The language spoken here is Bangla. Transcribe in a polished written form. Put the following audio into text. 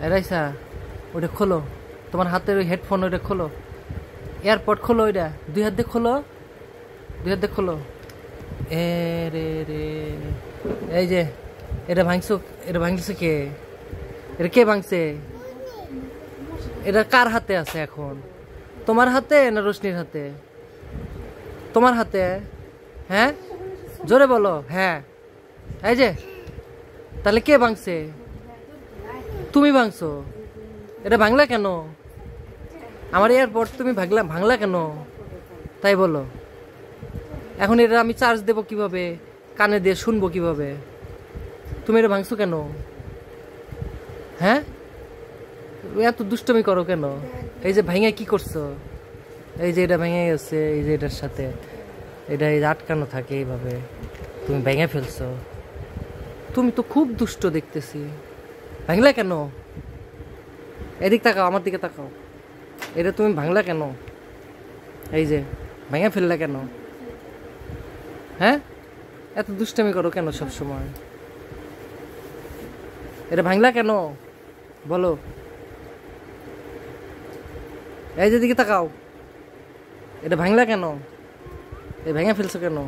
রাইসা ওটা খোলো, তোমার হাতের ওই হেডফোন ওইটা খোলো, এয়ারপড খোলো, ওইটা দুই হাত দিয়ে খোলো, দুই হাত দিয়ে খোলো। এ রে রে, এই যে এটা ভাঙছো, এটা ভাঙছে কে? এটা কে ভাঙছে? এটা কার হাতে আছে এখন? তোমার হাতে না রোশনির হাতে? তোমার হাতে? হ্যাঁ, জোরে বলো। হ্যাঁ, এই যে, তাহলে কে ভাঙছে? তুমি ভাঙছো। এটা ভাঙলা কেন? আমার এয়ারপড তুমি ভাঙলা কেন? তাই বলো। এখন এটা আমি চার্জ দেবো কিভাবে? কানে দিয়ে শুনবো কিভাবে? তুমি এটা ভাঙছো কেন? হ্যাঁ, এত দুষ্টমি করো কেন? এই যে ভেঙে কি করছো? এই যে এটা ভেঙে গেছে, এই যে এটার সাথে এটা এই যে আটকানো থাকে এইভাবে, তুমি ভেঙে ফেলছো। তুমি তো খুব দুষ্ট দেখতেছি। ভাঙলা কেন? এদিক তাকাও, আমার দিকে তাকাও। এটা তুমি ভাঙলা কেন? এই যে ভেঙে ফেললা কেন? হ্যাঁ, এত দুষ্টামি করো কেন সব সময়? এটা ভাঙলা কেন বলো? এই যে দিকে তাকাও, এটা ভাঙলা কেন? এই ভেঙে ফেলছো কেন?